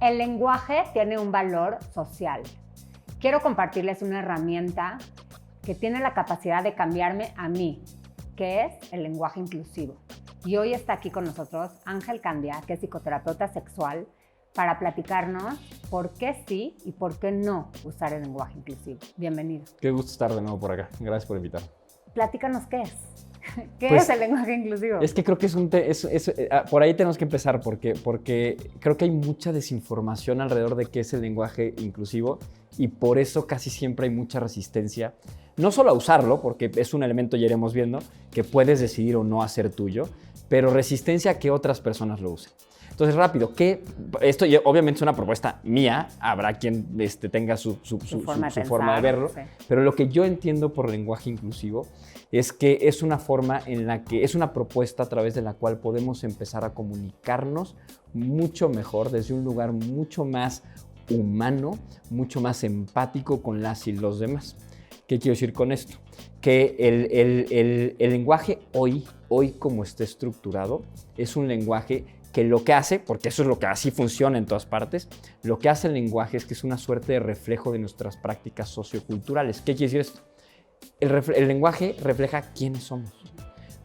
El lenguaje tiene un valor social. Quiero compartirles una herramienta que tiene la capacidad de cambiarme a mí, que es el lenguaje inclusivo. Y hoy está aquí con nosotros Ángel Candia, que es psicoterapeuta sexual, para platicarnos por qué sí y por qué no usar el lenguaje inclusivo. Bienvenido. Qué gusto estar de nuevo por acá. Gracias por invitarme. Platícanos qué es. ¿Qué Pues, es el lenguaje inclusivo? Es que creo que por ahí tenemos que empezar porque creo que hay mucha desinformación alrededor de qué es el lenguaje inclusivo y por eso casi siempre hay mucha resistencia, no solo a usarlo, porque es un elemento, ya iremos viendo, que puedes decidir o no hacer tuyo, pero resistencia a que otras personas lo usen. Entonces, rápido, esto obviamente es una propuesta mía, habrá quien tenga su forma de verlo, sí. Pero lo que yo entiendo por lenguaje inclusivo es que es una forma en la que es una propuesta a través de la cual podemos empezar a comunicarnos mucho mejor, desde un lugar mucho más humano, mucho más empático con las y los demás. ¿Qué quiero decir con esto? Que el lenguaje hoy como está estructurado, es un lenguaje que lo que hace, porque eso es lo que así funciona en todas partes, lo que hace el lenguaje es que es una suerte de reflejo de nuestras prácticas socioculturales. ¿Qué quiere decir esto? El lenguaje refleja quiénes somos,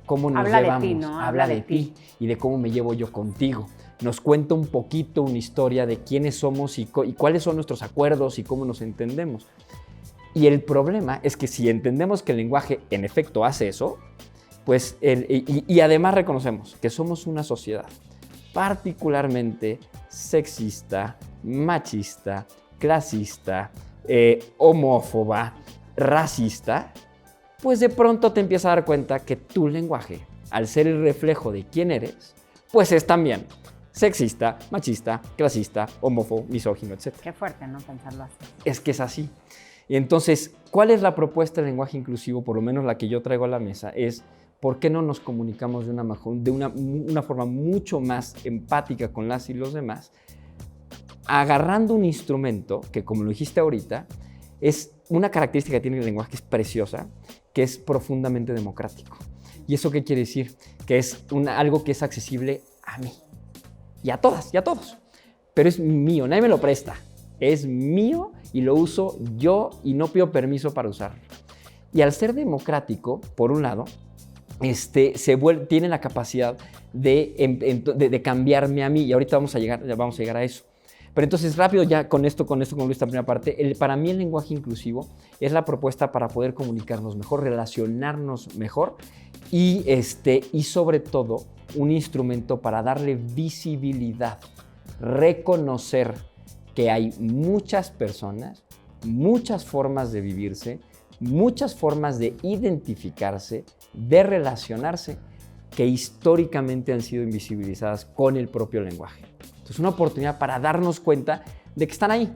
cómo nos llevamos. Habla de ti, ¿no? Habla de ti y de cómo me llevo yo contigo. Nos cuenta un poquito una historia de quiénes somos y cuáles son nuestros acuerdos y cómo nos entendemos. Y el problema es que si entendemos que el lenguaje en efecto hace eso, pues y además reconocemos que somos una sociedad particularmente sexista, machista, clasista, homófoba, racista, pues de pronto te empiezas a dar cuenta que tu lenguaje, al ser el reflejo de quién eres, pues es también sexista, machista, clasista, homófobo, misógino, etc. Qué fuerte, ¿no? Pensarlo así. Es que es así. Y entonces, ¿cuál es la propuesta del lenguaje inclusivo? Por lo menos la que yo traigo a la mesa es ¿por qué no nos comunicamos de una forma mucho más empática con las y los demás? Agarrando un instrumento que, como lo dijiste ahorita, es una característica que tiene el lenguaje que es preciosa, que es profundamente democrático. ¿Y eso qué quiere decir? Que es algo que es accesible a mí y a todas y a todos. Pero es mío, nadie me lo presta. Es mío y lo uso yo y no pido permiso para usarlo. Y al ser democrático, por un lado, tiene la capacidad de cambiarme a mí, y ahorita vamos a llegar a eso. Pero entonces, rápido, ya con esto concluyo esta primera parte. Para mí el lenguaje inclusivo es la propuesta para poder comunicarnos mejor, relacionarnos mejor y sobre todo un instrumento para darle visibilidad, reconocer que hay muchas personas, muchas formas de vivirse, muchas formas de identificarse, de relacionarse, que históricamente han sido invisibilizadas con el propio lenguaje. Entonces, una oportunidad para darnos cuenta de que están ahí.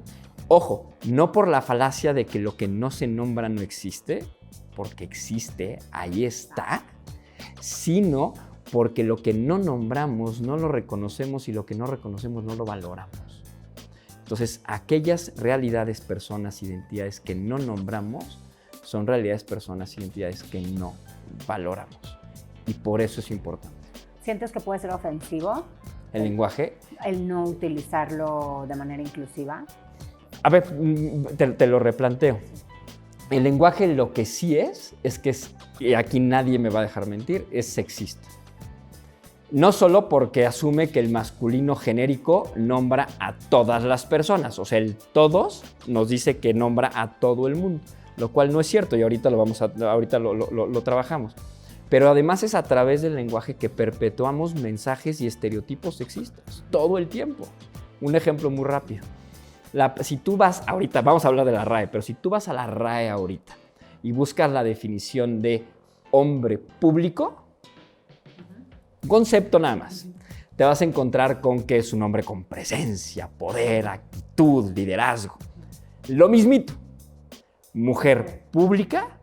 Ojo, no por la falacia de que lo que no se nombra no existe, porque existe, ahí está, sino porque lo que no nombramos no lo reconocemos y lo que no reconocemos no lo valoramos. Entonces, aquellas realidades, personas, identidades que no nombramos son realidades, personas, identidades que no valoramos. Y por eso es importante. ¿Sientes que puede ser ofensivo? ¿El lenguaje? El no utilizarlo de manera inclusiva. A ver, te lo replanteo. El lenguaje lo que sí es que y aquí nadie me va a dejar mentir, es sexista. No solo porque asume que el masculino genérico nombra a todas las personas, o sea, el todos nos dice que nombra a todo el mundo, lo cual no es cierto y ahorita lo trabajamos. Pero además es a través del lenguaje que perpetuamos mensajes y estereotipos sexistas todo el tiempo. Un ejemplo muy rápido. Si tú vas ahorita, vamos a hablar de la RAE, pero si tú vas a la RAE ahorita y buscas la definición de hombre público, concepto nada más, te vas a encontrar con que es un hombre con presencia, poder, actitud, liderazgo. Lo mismito. Mujer pública,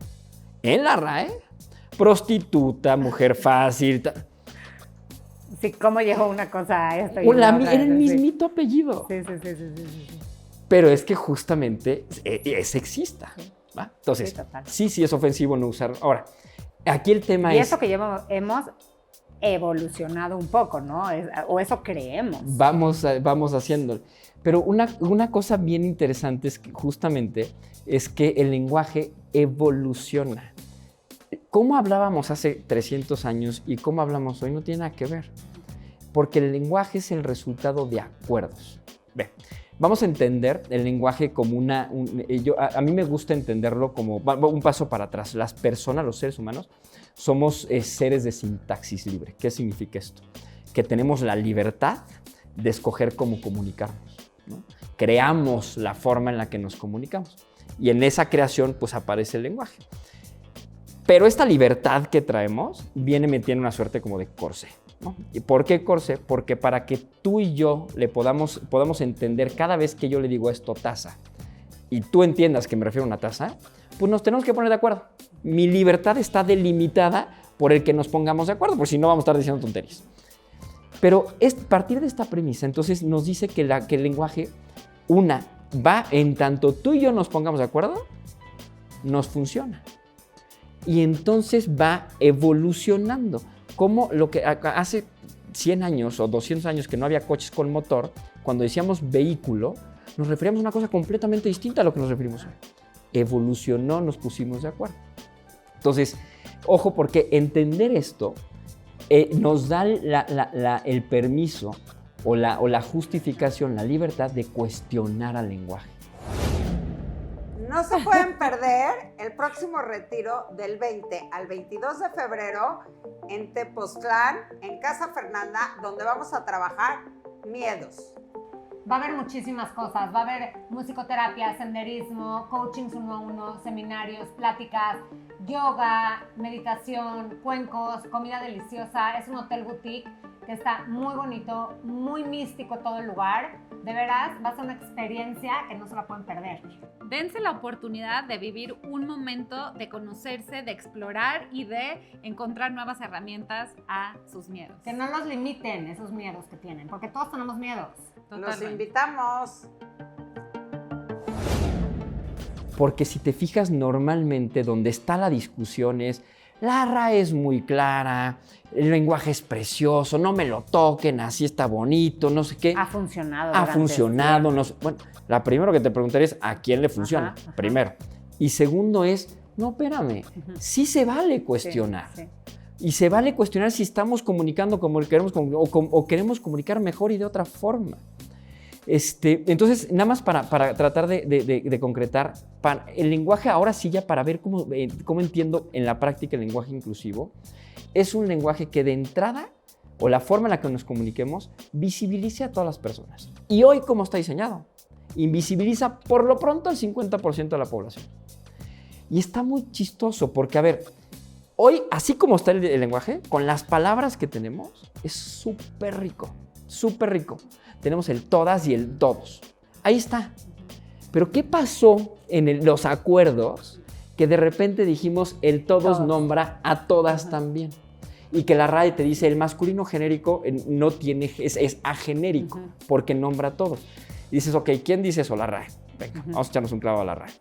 en la RAE, prostituta, mujer fácil. Sí, ¿cómo llegó una cosa a esto? Era el mismito apellido. Sí. Pero es que justamente es sexista. ¿Va? Entonces, sí es ofensivo no usar. Ahora, aquí el tema es... Y eso que hemos evolucionado un poco, ¿no? O eso creemos. Vamos haciéndolo. Pero una cosa bien interesante es que justamente es que el lenguaje evoluciona. Cómo hablábamos hace 300 años y cómo hablamos hoy no tiene nada que ver, porque el lenguaje es el resultado de acuerdos. Ve, vamos a entender el lenguaje como a mí me gusta entenderlo como un paso para atrás. Las personas, los seres humanos, somos seres de sintaxis libre. ¿Qué significa esto? Que tenemos la libertad de escoger cómo comunicarnos, ¿no? Creamos la forma en la que nos comunicamos y en esa creación pues aparece el lenguaje. Pero esta libertad que traemos tiene una suerte como de corsé, ¿no? ¿Y por qué corsé? Porque para que tú y yo podamos entender cada vez que yo le digo esto taza y tú entiendas que me refiero a una taza, pues nos tenemos que poner de acuerdo. Mi libertad está delimitada por el que nos pongamos de acuerdo, porque si no vamos a estar diciendo tonterías. Pero a partir de esta premisa, entonces nos dice que el lenguaje, va en tanto tú y yo nos pongamos de acuerdo, nos funciona. Y entonces va evolucionando. Como lo que hace 100 años o 200 años que no había coches con motor, cuando decíamos vehículo, nos referíamos a una cosa completamente distinta a lo que nos referimos hoy. Evolucionó, nos pusimos de acuerdo. Entonces, ojo, porque entender esto nos da el permiso o la justificación, la libertad de cuestionar al lenguaje. No se pueden perder el próximo retiro del 20 al 22 de febrero en Tepoztlán, en Casa Fernanda, donde vamos a trabajar miedos. Va a haber muchísimas cosas, va a haber musicoterapia, senderismo, coachings 1-1, seminarios, pláticas, yoga, meditación, cuencos, comida deliciosa. Es un hotel boutique que está muy bonito, muy místico todo el lugar. De veras, va a ser una experiencia que no se la pueden perder. Dense la oportunidad de vivir un momento de conocerse, de explorar y de encontrar nuevas herramientas a sus miedos. Que no los limiten esos miedos que tienen, porque todos tenemos miedos. Los invitamos. Porque si te fijas, normalmente donde está la discusión es la RAE es muy clara, el lenguaje es precioso, no me lo toquen, así está bonito, no sé qué. Ha funcionado. Ha funcionado, no sé. Bueno, la primero que te preguntaría es ¿a quién le funciona? Ajá. Primero. Y segundo es, no, espérame, sí se vale cuestionar. Sí. Y se vale cuestionar si estamos comunicando como queremos o queremos comunicar mejor y de otra forma. Entonces, nada más para tratar de concretar, el lenguaje ahora sí ya para ver cómo entiendo en la práctica el lenguaje inclusivo, es un lenguaje que de entrada, o la forma en la que nos comuniquemos, visibilice a todas las personas. Y hoy, ¿cómo está diseñado? Invisibiliza por lo pronto al 50% de la población. Y está muy chistoso porque, a ver, hoy, así como está el lenguaje, con las palabras que tenemos, es súper rico, súper rico. Tenemos el todas y el todos. Ahí está. Pero ¿qué pasó en los acuerdos que de repente dijimos el todos nombra a todas también? Y que la RAE te dice el masculino genérico no tiene, es agenérico porque nombra a todos. Y dices, ok, ¿quién dice eso? La RAE. Venga, vamos a echarnos un clavo a la RAE.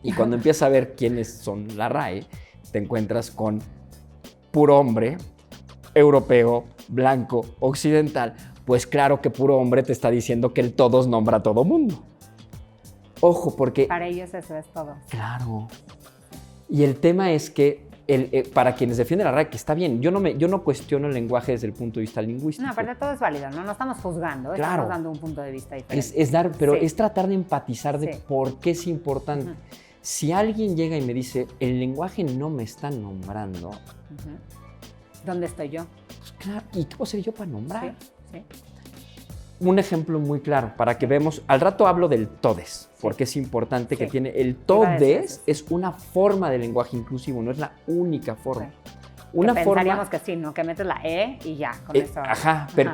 Y cuando empiezas a ver quiénes son la RAE, te encuentras con puro hombre, europeo, blanco, occidental. Pues claro que puro hombre te está diciendo que el todos nombra a todo mundo. Ojo, porque... Para ellos eso es todo. Claro. Y el tema es que para quienes defienden la RAE, que está bien, yo no cuestiono el lenguaje desde el punto de vista lingüístico. No, pero todo es válido, no estamos juzgando, claro. Estamos dando un punto de vista diferente. Pero es tratar de empatizar de por qué es importante. Si alguien llega y me dice, el lenguaje no me está nombrando... ¿Dónde estoy yo? Pues claro, ¿y qué puedo ser yo para nombrar? Sí. Un ejemplo muy claro para que vemos, al rato hablo del todes, porque es importante que tiene, el todes es una forma de lenguaje inclusivo, no es la única forma. Pensaríamos que sí, ¿no? Que metes la E y ya, con eso. Pero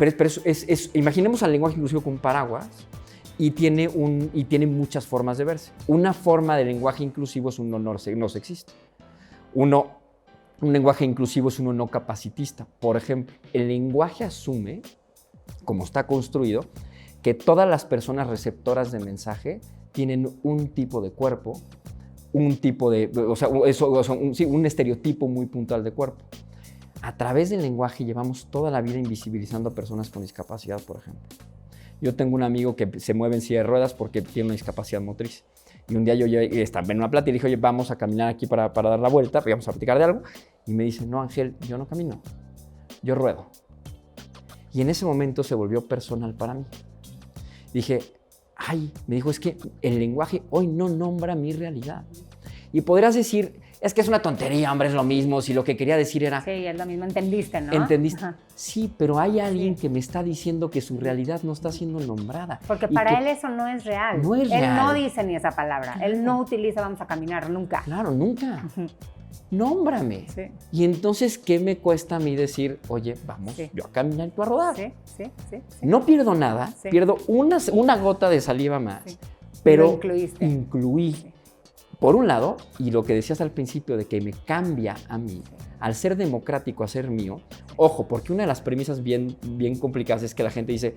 imaginemos al lenguaje inclusivo con un paraguas y tiene muchas formas de verse. Una forma de lenguaje inclusivo es un no sexista. Un lenguaje inclusivo es uno no capacitista. Por ejemplo, el lenguaje asume, como está construido, que todas las personas receptoras de mensaje tienen un tipo de cuerpo, un estereotipo muy puntual de cuerpo. A través del lenguaje llevamos toda la vida invisibilizando a personas con discapacidad, por ejemplo. Yo tengo un amigo que se mueve en silla de ruedas porque tiene una discapacidad motriz. Y un día yo estaba en una plática y le dije, oye, vamos a caminar aquí para dar la vuelta, vamos a platicar de algo. Y me dice, no, Ángel, yo no camino, yo ruedo. Y en ese momento se volvió personal para mí. Dije, me dijo, es que el lenguaje hoy no nombra mi realidad. Y podrás decir, es que es una tontería, hombre, es lo mismo, si lo que quería decir era... Sí, es lo mismo, entendiste, ¿no? ¿Entendiste? Ajá. Sí, pero hay alguien que me está diciendo que su realidad no está siendo nombrada. Porque para él eso no es real. No es él real. no dice ni esa palabra. Él no utiliza vamos a caminar, nunca. Claro, nunca. Nómbrame. Sí. Y entonces, ¿qué me cuesta a mí decir, oye, vamos yo a caminar y tú a rodar? Sí. No pierdo nada, pierdo una gota de saliva más, pero incluí. Sí. Por un lado, y lo que decías al principio de que me cambia a mí, al ser democrático, a ser mío, ojo, porque una de las premisas bien complicadas es que la gente dice,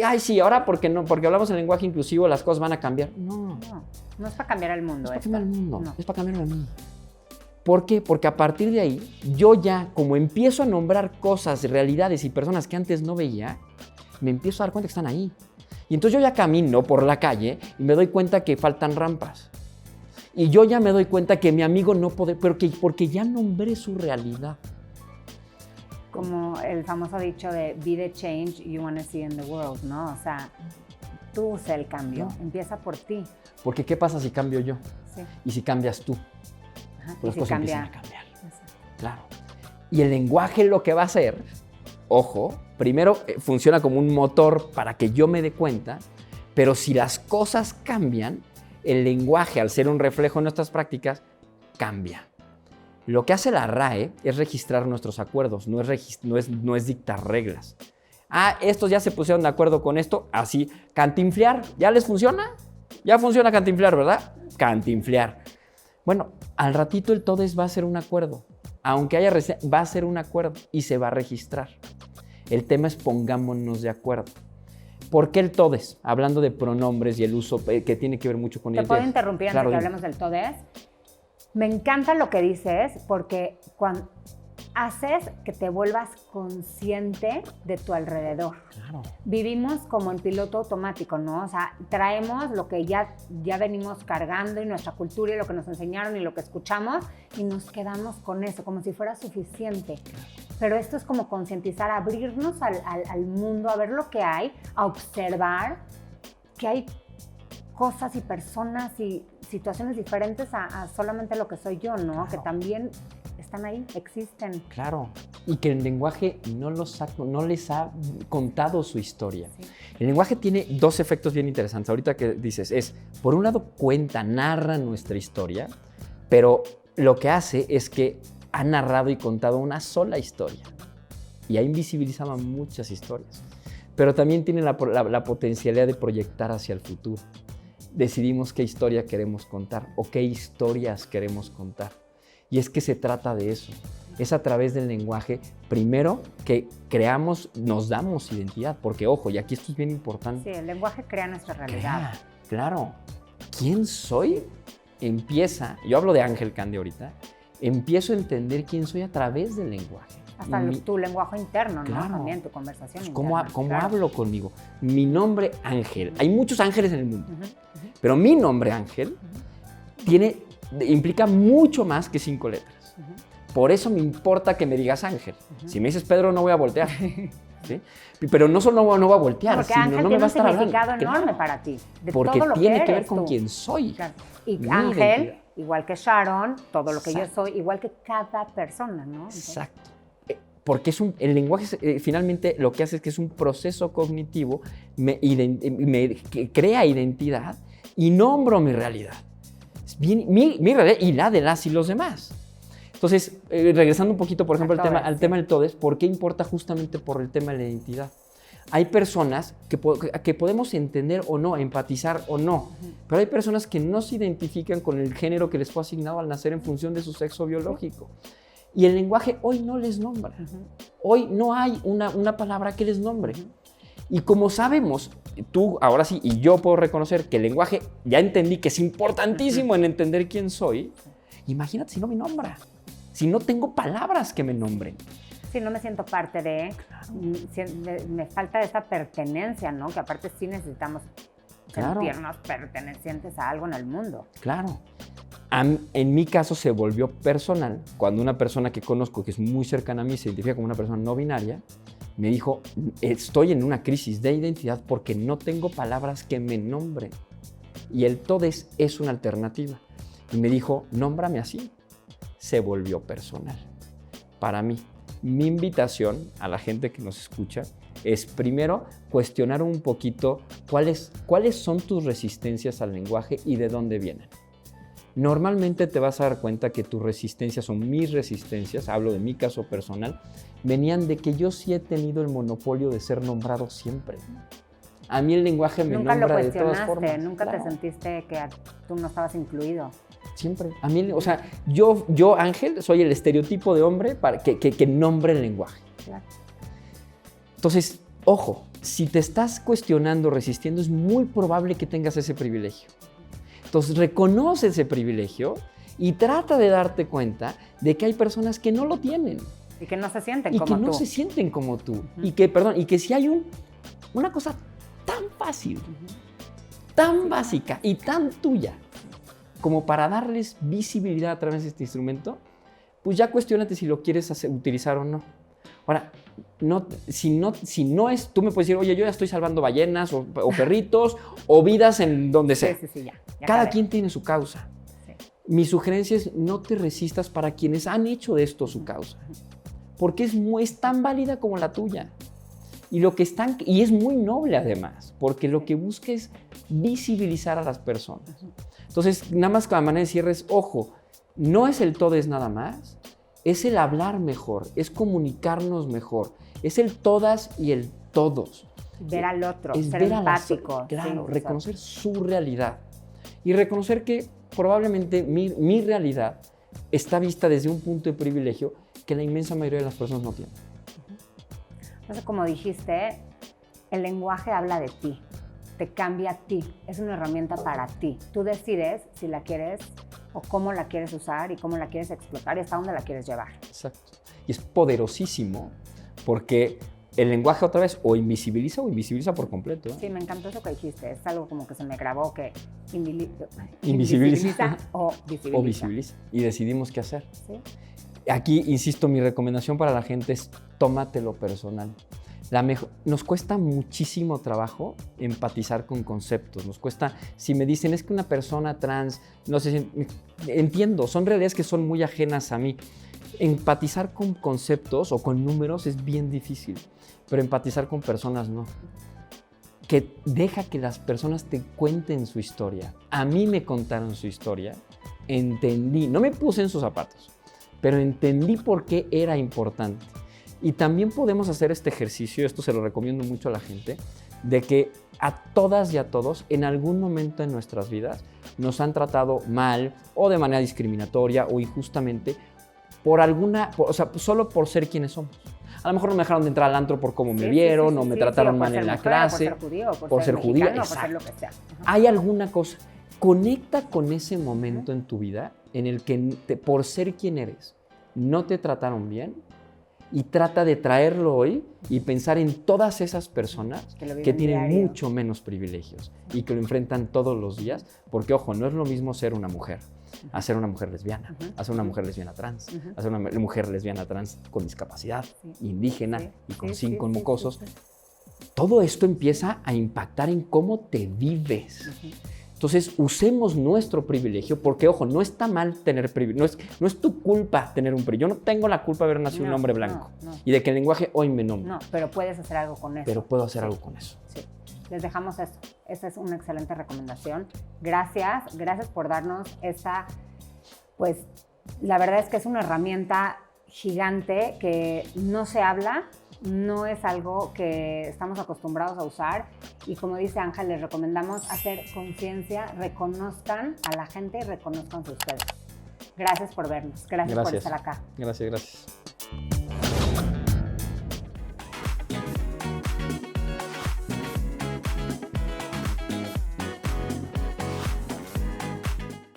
ay, sí, ahora porque hablamos en lenguaje inclusivo las cosas van a cambiar. No es para cambiar el mundo. No es para cambiar el mundo, es para cambiarlo a mí. ¿Por qué? Porque a partir de ahí, yo ya, como empiezo a nombrar cosas, realidades y personas que antes no veía, me empiezo a dar cuenta que están ahí. Y entonces yo ya camino por la calle y me doy cuenta que faltan rampas. Y yo ya me doy cuenta que mi amigo no puede, porque ya nombré su realidad. Como el famoso dicho de be the change you want to see in the world, ¿no? O sea, tú sé el cambio, empieza por ti. Porque ¿qué pasa si cambio yo? Sí. Y si cambias tú. Ajá. Pues las cosas empiezan a cambiar. Exacto. Claro. Y el lenguaje lo que va a hacer, ojo, primero funciona como un motor para que yo me dé cuenta, pero si las cosas cambian, el lenguaje, al ser un reflejo de nuestras prácticas, cambia. Lo que hace la RAE es registrar nuestros acuerdos, no es dictar reglas. Estos ya se pusieron de acuerdo con esto, así, cantinflear, ¿ya les funciona? Ya funciona cantinflear, ¿verdad? Cantinflear. Bueno, al ratito el todes va a ser un acuerdo, aunque haya va a ser un acuerdo y se va a registrar. El tema es pongámonos de acuerdo. ¿Por qué el todes? Hablando de pronombres y el uso que tiene que ver mucho con ¿Te puedo interrumpir antes claro, que hablemos del todes? Me encanta lo que dices porque cuando haces que te vuelvas consciente de tu alrededor. Claro. Vivimos como en piloto automático, ¿no? O sea, traemos lo que ya venimos cargando y nuestra cultura y lo que nos enseñaron y lo que escuchamos y nos quedamos con eso, como si fuera suficiente. Pero esto es como concientizar, abrirnos al mundo, a ver lo que hay, a observar que hay cosas y personas y situaciones diferentes a solamente lo que soy yo, ¿no? Claro. Que también están ahí, existen. Claro, y que el lenguaje no les ha contado su historia. Sí. El lenguaje tiene dos efectos bien interesantes. Ahorita que dices, por un lado narra nuestra historia, pero lo que hace es que ha narrado y contado una sola historia y ha invisibilizado muchas historias, pero también tiene la potencialidad de proyectar hacia el futuro. Decidimos qué historia queremos contar o qué historias queremos contar. Y es que se trata de eso. Es a través del lenguaje, primero, que nos damos identidad. Porque, ojo, y aquí esto es bien importante. Sí, el lenguaje crea nuestra realidad. Claro. ¿Quién soy? Yo hablo de Ángel Cande ahorita, empiezo a entender quién soy a través del lenguaje. Hasta tu lenguaje interno, claro, ¿no? También tu conversación pues interna. ¿Cómo claro. hablo conmigo? Mi nombre Ángel. Hay muchos ángeles en el mundo, pero mi nombre Ángel implica mucho más que 5 letras. Por eso me importa que me digas Ángel. Si me dices Pedro, no voy a voltear. ¿Sí? Pero no solo no voy a voltear, porque sino Ángel no me va a estar hablando. Tiene un significado enorme para ti. Porque todo lo tiene que ver con quién soy. Claro. Y Ángel, igual que Sharon, todo lo que yo soy, igual que cada persona, ¿no? Entonces, exacto. Porque el lenguaje realmente lo que hace es que es un proceso cognitivo, me crea identidad y nombro mi realidad. Mi realidad y la de las y los demás. Entonces, regresando un poquito, por ejemplo, al tema del todes, ¿por qué importa? Justamente por el tema de la identidad. Hay personas que podemos entender o no, empatizar o no, pero hay personas que no se identifican con el género que les fue asignado al nacer en función de su sexo biológico. Y el lenguaje hoy no les nombra. Hoy no hay una palabra que les nombre. Y como sabemos, tú ahora sí, y yo puedo reconocer que el lenguaje, ya entendí que es importantísimo en entender quién soy, imagínate si no me nombra, si no tengo palabras que me nombren. Sí, no me siento parte de, me falta esa pertenencia, ¿no? Que aparte sí necesitamos sentirnos pertenecientes a algo en el mundo. Claro. En mi caso se volvió personal cuando una persona que conozco que es muy cercana a mí se identifica como una persona no binaria, me dijo, estoy en una crisis de identidad porque no tengo palabras que me nombren. Y el todes es una alternativa. Y me dijo, nómbrame así. Se volvió personal. Para mí, mi invitación a la gente que nos escucha es primero cuestionar un poquito cuáles son tus resistencias al lenguaje y de dónde vienen. Normalmente te vas a dar cuenta que tus resistencias o mis resistencias, hablo de mi caso personal, venían de que yo sí he tenido el monopolio de ser nombrado siempre. A mí el lenguaje me nombra de todas formas. Nunca te sentiste que tú no estabas incluido. Siempre. A mí, o sea, yo, Ángel, soy el estereotipo de hombre que nombre el lenguaje. Claro. Entonces, ojo, si te estás cuestionando, resistiendo, es muy probable que tengas ese privilegio. Entonces, reconoce ese privilegio y trata de darte cuenta de que hay personas que no lo tienen. Y que no se sienten como tú. Y que no se sienten como tú. Y que si hay una cosa tan fácil, tan básica y tan tuya, como para darles visibilidad a través de este instrumento, pues ya cuestiónate si lo quieres utilizar o no. Ahora, si no es, tú me puedes decir, oye, yo ya estoy salvando ballenas o perritos o vidas en donde sea. Sí, ya Cada quien tiene su causa. Sí. Mi sugerencia es no te resistas para quienes han hecho de esto su causa, porque es tan válida como la tuya. Y es muy noble además, porque lo que busca es visibilizar a las personas. Entonces, nada más con la manera de cierre es, ojo, no es el todes nada más, es el hablar mejor, es comunicarnos mejor, es el todas y el todos. Ver al otro, ser empático. Claro, sí, reconocer su realidad y reconocer que probablemente mi realidad está vista desde un punto de privilegio que la inmensa mayoría de las personas no tienen. Entonces, como dijiste, el lenguaje habla de ti, te cambia a ti, es una herramienta para ti. Tú decides si la quieres o cómo la quieres usar y cómo la quieres explotar y hasta dónde la quieres llevar. Exacto. Y es poderosísimo porque el lenguaje otra vez o invisibiliza por completo. Sí, me encantó eso que dijiste. Es algo como que se me grabó que invisibiliza o visibiliza. Y decidimos qué hacer. ¿Sí? Aquí, insisto, mi recomendación para la gente es tómatelo personal. Nos cuesta muchísimo trabajo empatizar con conceptos. Nos cuesta, si me dicen, es que una persona trans, no sé, entiendo, son realidades que son muy ajenas a mí. Empatizar con conceptos o con números es bien difícil, pero empatizar con personas no. Que deja que las personas te cuenten su historia. A mí me contaron su historia, entendí, no me puse en sus zapatos, pero entendí por qué era importante. Y también podemos hacer este ejercicio, esto se lo recomiendo mucho a la gente, de que a todas y a todos en algún momento en nuestras vidas nos han tratado mal o de manera discriminatoria o injustamente solo por ser quienes somos. A lo mejor no me dejaron de entrar al antro por cómo me vieron, o me trataron mal en la clase. Por ser judío, por ser mexicano, por ser lo que sea. Hay alguna cosa. Conecta con ese momento en tu vida en el que por ser quien eres no te trataron bien y trata de traerlo hoy y pensar en todas esas personas que tienen mucho menos privilegios y que lo enfrentan todos los días, porque ojo, no es lo mismo ser una mujer, a ser una mujer lesbiana, a ser una mujer lesbiana trans, a ser una mujer lesbiana trans con discapacidad, indígena y con 5 mocosos. Todo esto empieza a impactar en cómo te vives. Entonces, usemos nuestro privilegio, porque, ojo, no está mal tener privilegio, no es tu culpa tener un privilegio. Yo no tengo la culpa de haber nacido un hombre blanco y de que el lenguaje hoy me nombre. No, pero puedes hacer algo con eso. Pero puedo hacer algo con eso. Sí, les dejamos eso. Esa es una excelente recomendación. Gracias por darnos esta, pues, la verdad es que es una herramienta gigante que no se habla, no es algo que estamos acostumbrados a usar y como dice Ángel, les recomendamos hacer conciencia, reconozcan a la gente y reconozcanse ustedes. Gracias por vernos, gracias por estar acá. Gracias.